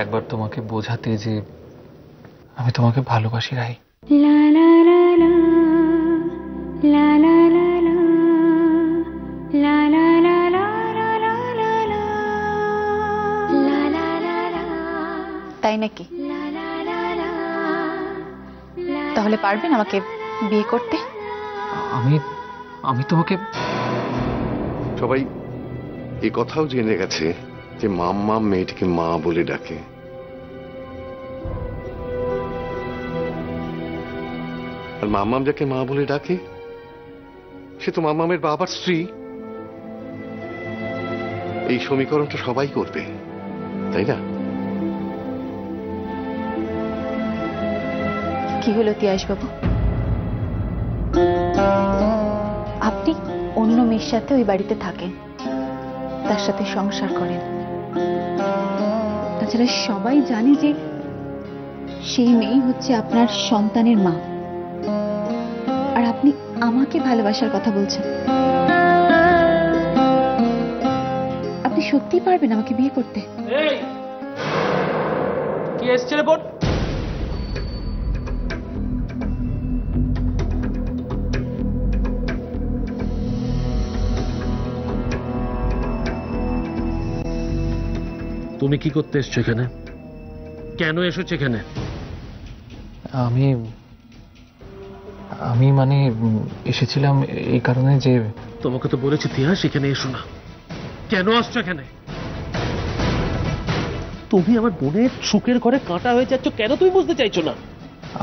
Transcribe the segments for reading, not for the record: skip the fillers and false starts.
একবার তোমাকে বোঝাতে যে আমি তোমাকে ভালোবাসি রাহি। তাই নাকি? তাহলে পারবেন আমাকে বিয়ে করতে? আমি আমি তোমাকে সবাই এ কথাও জেনে গেছে যে মাম্মা মেয়েটিকে মা বলে ডাকে। আর মাম্মাম যাকে মা বলে ডাকে সে তো মাম্মামের বাবার স্ত্রী। এই সমীকরণটা সবাই করবে, তাই না? কি হলো তিয়াস বাবু, আপনি অন্য মেয়ের সাথে ওই বাড়িতে থাকেন, তার সাথে সংসার করেন, তাছাড়া সবাই জানে যে সেই মেয়ে হচ্ছে আপনার সন্তানের মা, আর আপনি আমাকে ভালোবাসার কথা বলছেন। আপনি সত্যি পারবেন আমাকে বিয়ে করতে? কি এসছে রে বোন? তুমি কি করতে এসছো এখানে? কেন এসেছো এখানে? আমি মানে এসেছিলাম এই কারণে যে তোমাকে তো বলেছি তিয়াস এখানে এসো না। কেন আসছো এখানে? তুমি আমার বোনের সুখের ঘরে কাঁটা হয়ে যাচ্ছ, কেন তুমি বুঝতে চাইছো না?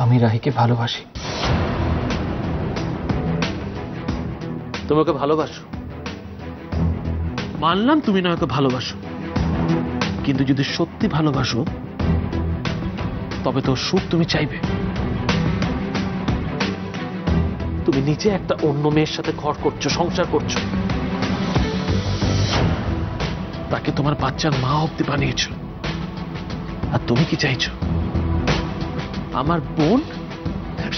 আমি রাহিকে ভালোবাসি। তোমাকে ভালোবাসো, মানলাম তুমি না ওকে ভালোবাসো, কিন্তু যদি সত্যি ভালোবাসো তবে তো সুখ তুমি চাইবে। তুমি নিজে একটা অন্য মেয়ের সাথে ঘর করছো, সংসার করছো, তাকে তোমার বাচ্চার মা অব্দি বানিয়েছো, আর তুমি কি চাইছো? আমার বোন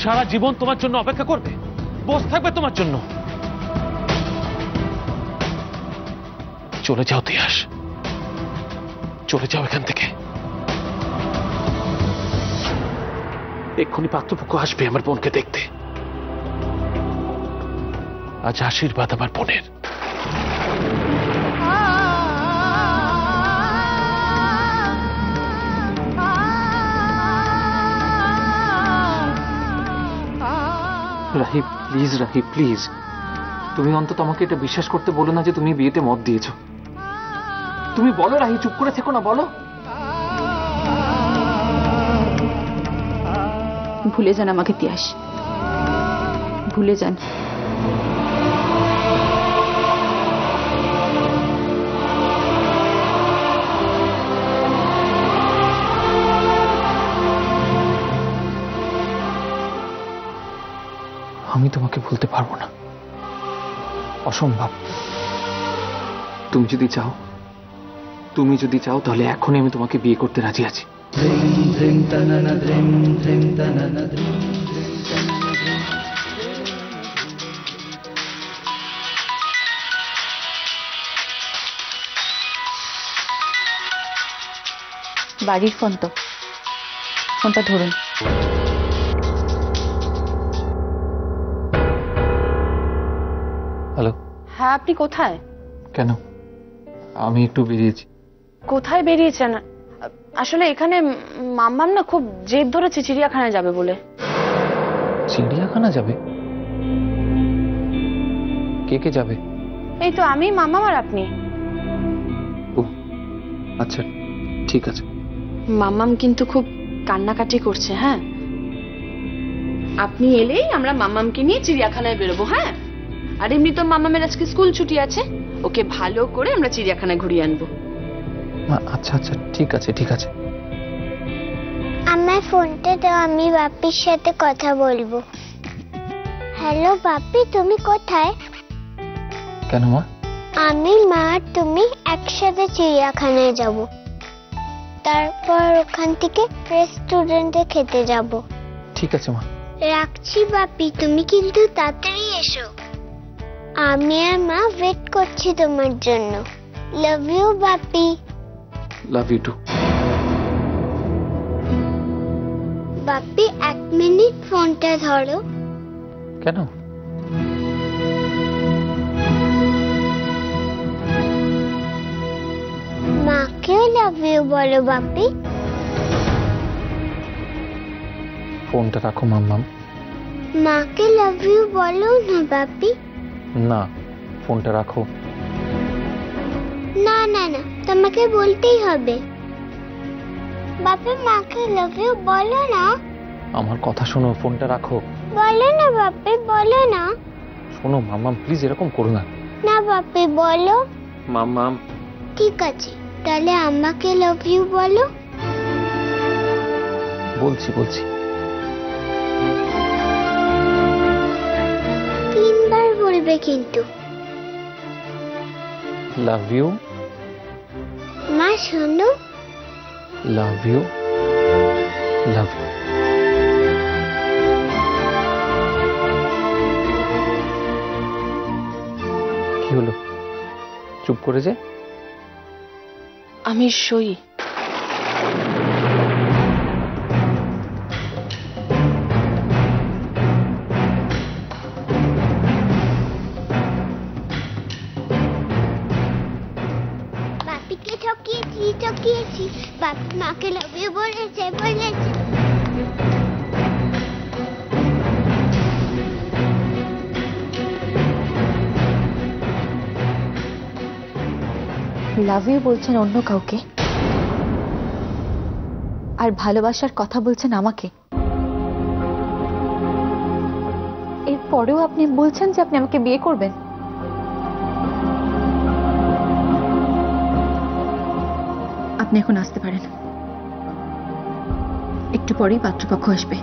সারা জীবন তোমার জন্য অপেক্ষা করবে, বসে থাকবে তোমার জন্য? চলে যাও তিয়াস, চলে যাও এখান থেকে। এক্ষুনি পাত্রপক্ষ আসবে আমার বোনকে দেখতে। আজ আশীর্বাদ আমার বোনের। রাহি প্লিজ, রাহি প্লিজ, তুমি অন্তত আমাকে এটা বিশ্বাস করতে বলো না যে তুমি বিয়েতে মত দিয়েছো। তুমি বলো রাহি, চুপ করে থেকো না, বলো। ভুলে যান আমাকে তিয়াস, ভুলে যান। আমি তোমাকে ভুলতে পারবো না, অসম্ভব। তুমি যদি চাও তাহলে এখনই আমি তোমাকে বিয়ে করতে রাজি আছি। বাড়ির ফোন তো, ফোনটা ধরুন। হ্যালো। হ্যাঁ, আপনি কোথায়? কেন? আমি একটু বেরিয়েছি। কোথায় বেরিয়েছেন? আসলে এখানে মাম্মাম না খুব জেদ ধরেছে চিড়িয়াখানায় যাবে বলে। চিড়িয়াখানা যাবে? কে কে যাবে? এই তো আমি, মাম্মাম আর আপনি। ও আচ্ছা, ঠিক আছে। মাম্মাম কিন্তু খুব কান্নাকাটি করছে। হ্যাঁ, আপনি এলেই আমরা মাম্মামকে নিয়ে চিড়িয়াখানায় বেরোবো। হ্যাঁ, আর এমনি তো মাম্মামের আজকে স্কুল ছুটি আছে, ওকে ভালো করে আমরা চিড়িয়াখানায় ঘুরিয়ে আনবো। আচ্ছা আচ্ছা, ঠিক আছে ঠিক আছে। আমার ফোনটা দাও, আমি বাপির সাথে কথা বলবো। হ্যালো বাপি, তুমি কোথায়? কেন মা? আমি, মা আর তুমি একসাথে চিড়িয়াখানায় যাব, তারপর ওখান থেকে রেস্টুরেন্টে খেতে যাব। ঠিক আছে মা। রাখছি বাপি, তুমি কিন্তু তাড়াতাড়ি এসো। আমি আর মা ওয়েট করছি তোমার জন্য। লাভ ইউ বাপি। Love you too. বাপি 1 মিনিট ফোনটা ধরো। কেন? মাকেও লাভ ইউ বলো বাপি। ফোনটা রাখো মাম্মাম। মাকে লাভ ইউ বলো না বাপি। না, ফোনটা রাখো। না না না, তোমাকে বলতেই হবে। বাপি মাকে লাভ ইউ বলো না। আমার কথা শোনো, ফোনটা রাখো। বলো না বাপি, বলো না। শোনো মাম্মাম, প্লিজ এরকম করো না। না বাপি বলো। মাম্মাম। ঠিক আছে, তাহলে আমাকে লাভ ইউ বলো। বলছি বলছি। 3 বার বলবে কিন্তু। Love you. মা শোনো। Love you. Love you. কি হলো, চুপ করে যে? আমি সই। বাপিকে ঠকিয়েছি। বাপি মাকে লাভ ইউ বলেছে। লাভ ইউ বলছেন অন্য কাউকে, আর ভালোবাসার কথা বলছেন আমাকে। এরপরেও আপনি বলছেন যে আপনি আমাকে বিয়ে করবেন। আপনি এখন আসতে পারেন, একটু পরেই পাত্রপক্ষ আসবে।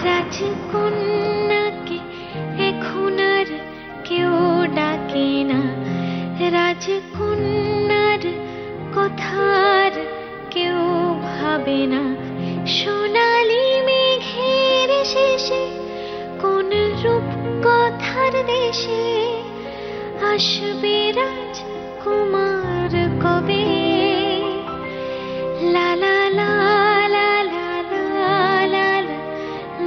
রাজকন্যাকে এখন আর কেউ ডাকে না, রাজকন্যার কথার কেউ ভাবে না। সোনালি মেঘের শেষে কোন রূপ কথার দেশে আসবে রাজকুমার কবে। লা লা লা লা লা লা লা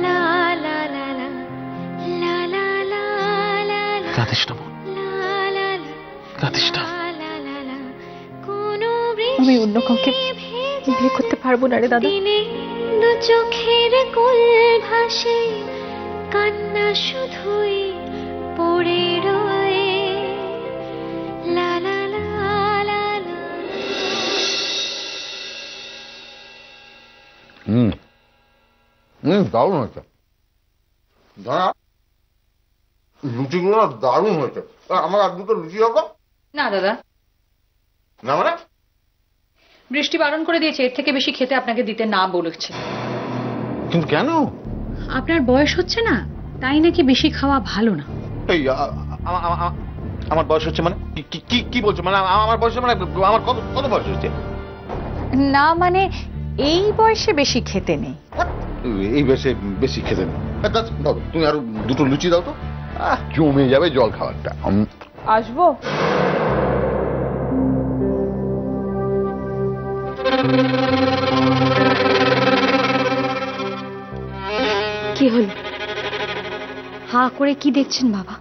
লা লা লা লা লা লা লা লা লা। কাঁদিস না বোন, কাঁদিস না। আমি অন্য কাউকে বিয়ে করতে পারবো না রে দাদা। দু চোখের কোল ভাসে, কান্না শুধুই পড়ে রয়ে। লা লা লা লা লা। দারুণ হয়েছে। দাঁড়া, লুচিগুলো দারুণ হয়েছে। আমার আর দুটো লুচি হবে না দাদা, না? মানে বৃষ্টি বারণ করে দিয়েছে, এর থেকে বেশি খেতে আপনাকে দিতে না বলেছে। কিন্তু কেন? আপনার বয়স হচ্ছে না, তাই নাকি বেশি খাওয়া ভালো না। এই আমার বয়স হচ্ছে মানে কি বলছো? মানে আমার বয়স মানে আমার কত বয়স হচ্ছে? না মানে এই বয়সে বেশি খেতে নেই। এই বয়সে বেশি খেতে নেই। দাও, তুমি আরো দুটো লুচি দাও তো, জমে যাবে জল খাবারটা। আসবো। কি হলো, হা করে কি দেখছেন বাবা?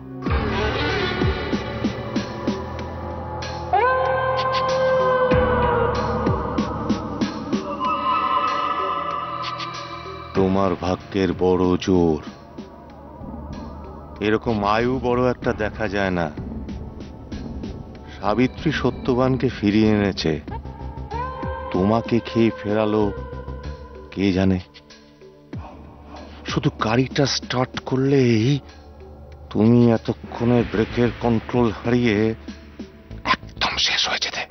তোমার ভাগ্যের বড় জোর, এরকম আয়ু বড় একটা দেখা যায় না। সাবিত্রী সত্যবানকে ফিরিয়ে এনেছে, তোমাকে খেয়ে ফেরালো কে জানে। শুধু গাড়িটা স্টার্ট করলেই তুমি এতক্ষণে ব্রেকের কন্ট্রোল হারিয়ে একদম শেষ হয়ে যেতে।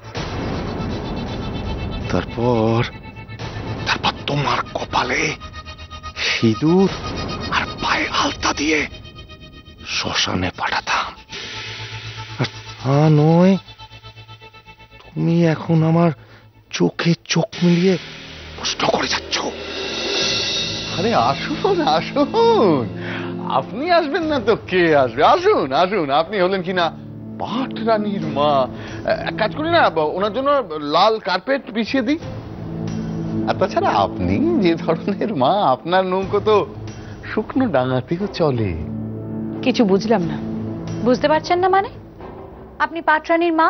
তারপর তোমার কপালে সিঁদুর আর পায়ে আলতা দিয়ে শ্মশানে পাঠাতাম। আর তা নয়, তুমি এখন আমার চোখে চোখ মিলিয়ে প্রশ্ন করে যাচ্ছ। আরে আসুন আসুন, আপনি আসবেন না তো কে আসবে? আসুন আসুন, আপনি হলেন কিনা পাট রানীর মা। এক কাজ করি না, ওনার জন্য লাল কার্পেট বিছিয়ে দিই। আর তাছাড়া আপনি যে ধরনের মা, আপনার নৌকো তো শুকনো ডাঙাতেও চলে। কিছু বুঝলাম না। বুঝতে পারছেন না মানে? আপনি পাটরানীর মা।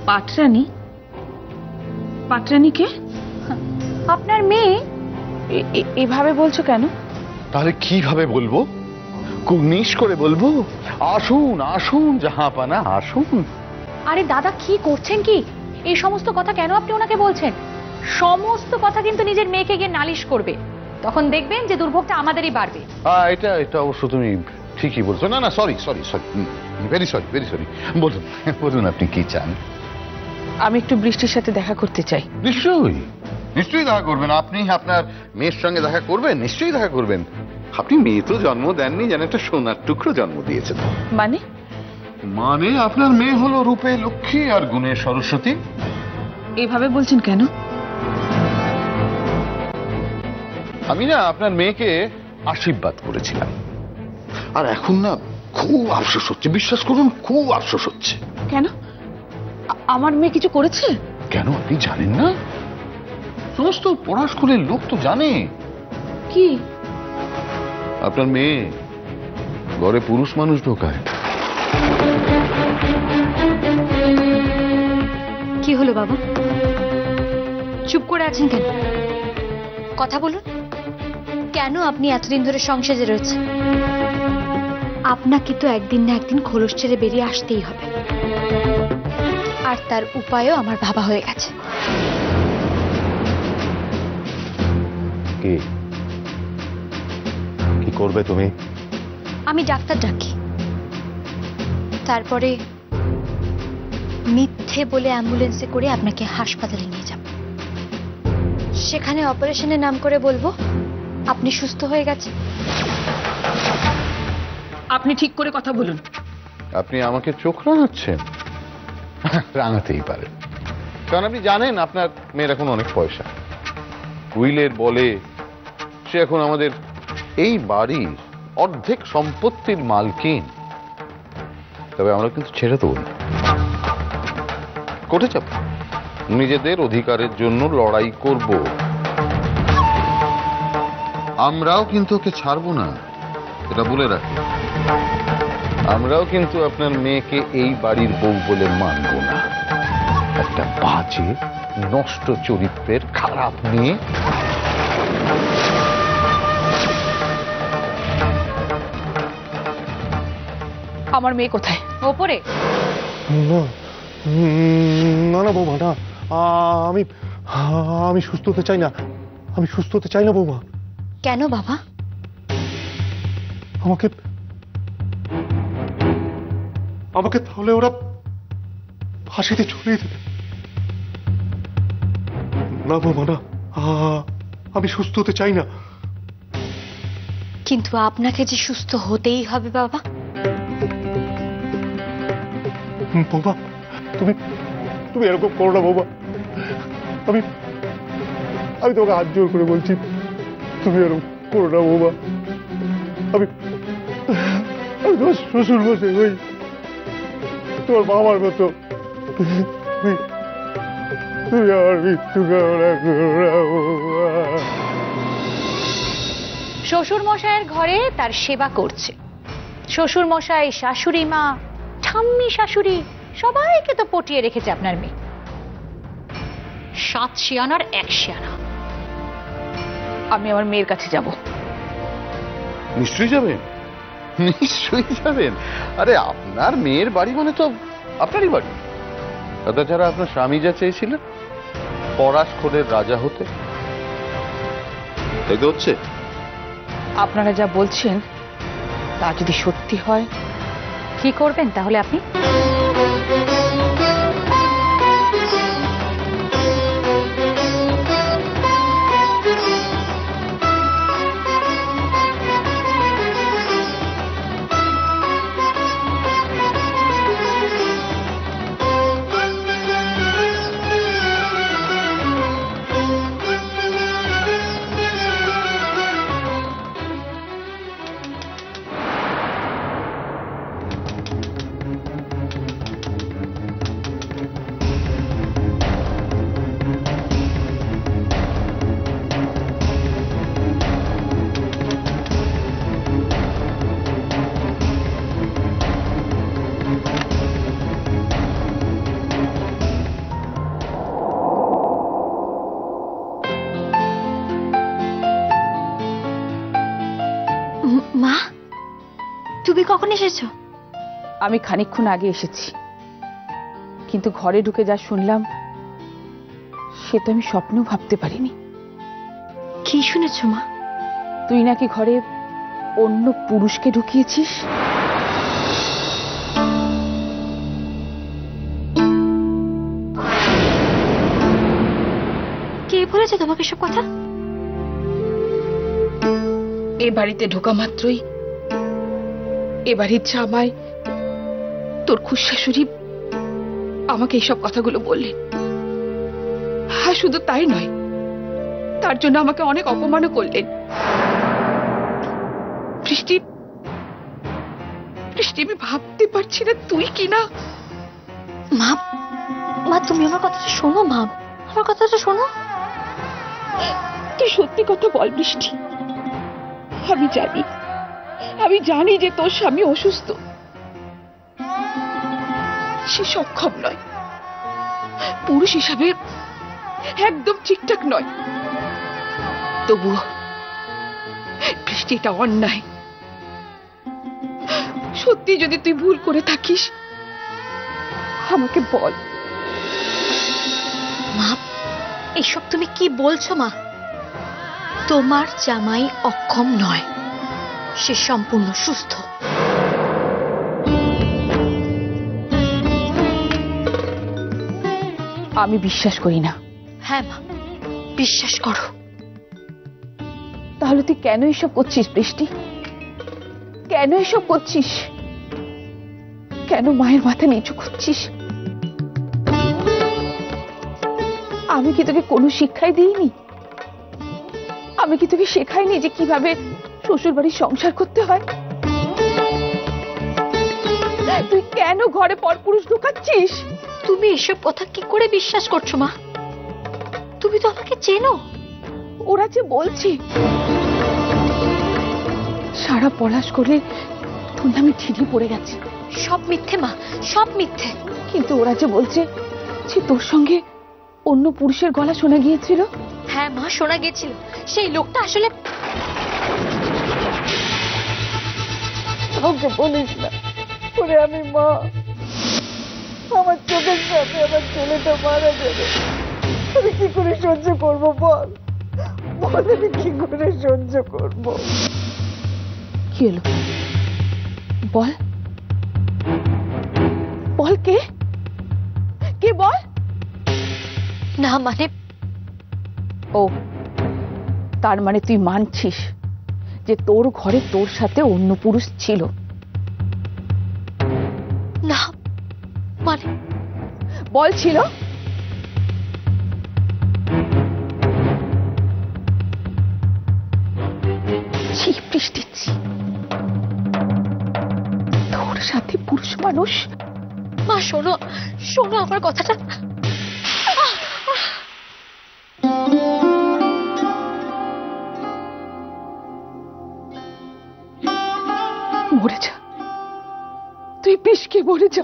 পাটরানী? পাটরানীকে? আপনার মেয়ে। এভাবে বলছো কেন? তাহলে কিভাবে বলবো? কুর্নিশ করে বলবো? আসুন আসুন জাহাপানা আসুন। আরে দাদা, কি করছেন কি? এই সমস্ত কথা কেন আপনি ওনাকে বলছেন? সমস্ত কথা কিন্তু নিজের মেয়েকে গিয়ে নালিশ করবে, তখন দেখবেন যে দুর্ভোগটা আমাদেরই বাড়বে। এটা অবশ্য তুমি ঠিকই বলছো। না না, sorry sorry sorry, very sorry very sorry. বলুন বলুন, আপনি কি চান? আমি একটু বৃষ্টির সাথে দেখা করতে চাই। নিশ্চয়ই নিশ্চয়ই দেখা করবেন। আপনি আপনার মেয়ের সঙ্গে দেখা করবেন, নিশ্চয়ই দেখা করবেন। আপনি মেয়ে তো জন্ম দেননি, যেন একটা সোনার টুকরো জন্ম দিয়েছেন। মানে? মানে আপনার মেয়ে হলো রূপে লক্ষ্মী আর গুণে সরস্বতী। এভাবে বলছেন কেন? আমি না আপনার মেয়েকে আশীর্বাদ করেছিলাম, আর এখন না খুব আফসোস হচ্ছে, বিশ্বাস করুন খুব আফসোস হচ্ছে। কেন? আমার মেয়ে কিছু করেছে? কেন, আপনি জানেন না? সমস্ত পড়া স্কুলের লোক তো জানে। কি? আপনার মেয়ে ঘরে পুরুষ মানুষ ঢোকায়। কি হলো বাবা, চুপ করে আছেন কেন? কথা বলুন। কেন আপনি এতদিন ধরে সংসারে রয়েছেন? আপনাকে তো একদিন না একদিন খোলস ছেড়ে বেরিয়ে আসতেই হবে, আর তার উপায়ও আমার ভাবা হয়ে গেছে। কি করবে তুমি? আমি ডাক্তার ডাকি, তারপরে মিথ্যে বলে অ্যাম্বুলেন্সে করে আপনাকে হাসপাতালে নিয়ে যাব। সেখানে অপারেশনের নাম করে বলবো আপনি সুস্থ হয়ে গেছেন। আপনি ঠিক করে কথা বলুন। আপনি আমাকে চোখ রাঙাচ্ছেন? রাঙাতেই পারে, কারণ আপনি জানেন আপনার মেয়ের এখন অনেক পয়সা। উইলের বলে সে এখন আমাদের এই বাড়ির অর্ধেক সম্পত্তির মালকিন। তবে আমরা কিন্তু ছেড়ে দেব না, কোর্টে যাব, নিজেদের অধিকারের জন্য লড়াই করব। আমরাও কিন্তু ওকে ছাড়বো না, এটা বলে রাখি। আমরাও কিন্তু আপনার মেয়েকে এই বাড়ির বউ বলে মানব না। একটা বাজে নষ্ট চরিত্রের খারাপ মেয়ে। আমার মেয়ে কোথায়? ওপরে। না না বৌমা, না, আমি সুস্থ হতে চাই না, আমি সুস্থ হতে চাই না বৌমা। কেন বাবা? আমাকে তাহলে ওরা ফাঁসিতে ঝুলিয়ে দেবে। না বৌমা, না, আমি সুস্থ হতে চাই না। কিন্তু আপনাকে যে সুস্থ হতেই হবে বাবা। বৌমা, তুমি এরকম করো না বৌমা। আমি তোমাকে হাত জোর করে বলছি, তুমি এরকম করো না বৌমা। আমি তোমার শ্বশুর বসে ওই তোমার বাবার মতো, তুমি আমার মৃত্যু কামনা করো না বৌমা। শ্বশুর মশাইয়ের ঘরে তার সেবা করছে। শ্বশুর মশাই, শাশুড়ি মা, ঠাম্মি শাশুড়ি, সবাইকে তো পটিয়ে রেখেছে আপনার মেয়ে। 7 শিয়ানার 1 শিয়ানা। আমি আমার মেয়ের কাছে যাব। নিশ্চয়ই যাবেন, নিশ্চয়ই যাবেন। আরে আপনার মেয়ের বাড়ি মানে তো আপনারই বাড়ি। তাছাড়া আপনার স্বামী যা চেয়েছিলেন পরাশখোরের রাজা হতে, তাই তো হচ্ছে। আপনারা যা বলছেন তা যদি সত্যি হয়, কি করবেন তাহলে আপনি? এসেছো? আমি খানিকক্ষণ আগে এসেছি, কিন্তু ঘরে ঢুকে যা শুনলাম সে তো আমি স্বপ্নেও ভাবতে পারিনি। কি শুনেছো মা? তুই নাকি ঘরে অন্য পুরুষকে ঢুকিয়েছিস। কে বলেছে তোমাকে সব কথা? এ বাড়িতে ঢোকা মাত্রই এ বাড়ির জামাই তোর খুশাশুড়ি আমাকে এইসব কথাগুলো বললেন। হ্যাঁ, শুধু তাই নয়, তার জন্য আমাকে অনেক অপমানও করলেন। বৃষ্টি, বৃষ্টি, আমি ভাবতে পারছি না তুই কিনা। মা, মা তুমি আমার কথাটা শোনো। মা, আমার কথাটা শোনো। তুই সত্যি কথা বল বৃষ্টি। আমি জানি যে তোর স্বামী অসুস্থ, সে সক্ষম নয়, পুরুষ হিসাবে একদম ঠিকঠাক নয়। তবুও বৃষ্টি, এটা অন্যায়। সত্যি যদি তুই ভুল করে থাকিস আমাকে বল। মা, এসব তুমি কি বলছো? মা, তোমার জামাই অক্ষম নয়, সে সম্পূর্ণ সুস্থ। আমি বিশ্বাস করি না। হ্যাঁ মা, বিশ্বাস করো। তাহলে তুই কেন এসব করছিস বৃষ্টি? কেন এসব করছিস? কেন মায়ের মাথা নিচু করছিস? আমি কি তোকে কোনো শিক্ষাই দিইনি? আমি কি তোকে শেখাইনি যে কিভাবে শ্বশুর বাড়ির সংসার করতে হয়? তুই কেন ঘরে পরপুরুষ ঢুকাচ্ছিস? তুমি এসব কথা কি করে বিশ্বাস করছো মা? তুমি তো আমাকে চেনো। ওরা যে বলছে সারা পলাশ করে তোর নামে ঠিকই পড়ে গেছে। সব মিথ্যে মা, সব মিথ্যে। কিন্তু ওরা যে বলছে যে তোর সঙ্গে অন্য পুরুষের গলা শোনা গিয়েছিল। হ্যাঁ মা, শোনা গেছিল। সেই লোকটা আসলে কাউকে বলিস না। ওরে আমি মা, আমার চোখের সামনে আমার ছেলেটা মারা যাবে। আমি কি করে সহ্য করবো বল? বল আমি কি করে সহ্য করবো? কি হলো বল, বল কে কে বল না। মানে ও, তার মানে তুই মানছিস যে তোর ঘরে তোর সাথে অন্য পুরুষ ছিল? না মানে বল ছিল। বৃষ্টি, তোর সাথে পুরুষ মানুষ? মা শোনো, শোনো আমার কথাটা। মরে যা, তুই বিষকে মরে যা।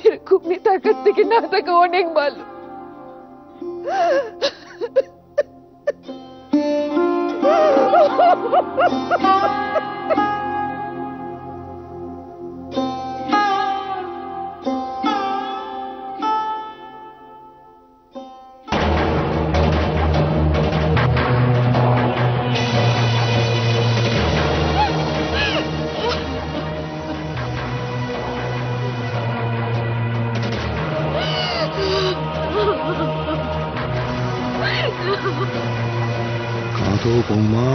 এরকম থাকার থেকে না থাকা অনেক ভালো। কাঁদো বৌমা,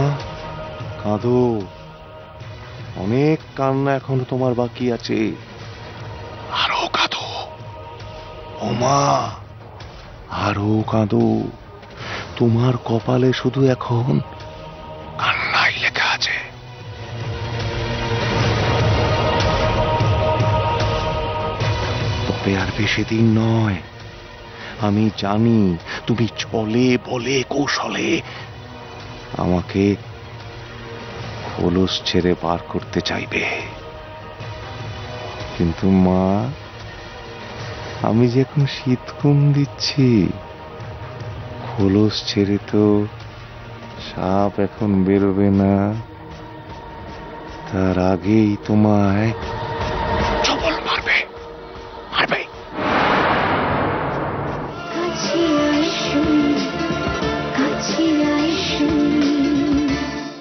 কাঁদো। অনেক কান্না এখনো তোমার বাকি আছে। আরো কাঁদো বৌমা, আরো কাঁদো। তোমার কপালে শুধু এখন কান্নাই লেখা আছে। তবে আর বেশি দিন নয়। আমি জানি তুমি চলে বলে কৌশলে আমাকে খোলস ছেড়ে পার করতে চাইবে। কিন্তু মা, আমি যে এখন শীতকুম দিচ্ছি, খোলস ছেড়ে তো সাপ এখন বেরোবে না। তার আগেই তোমায়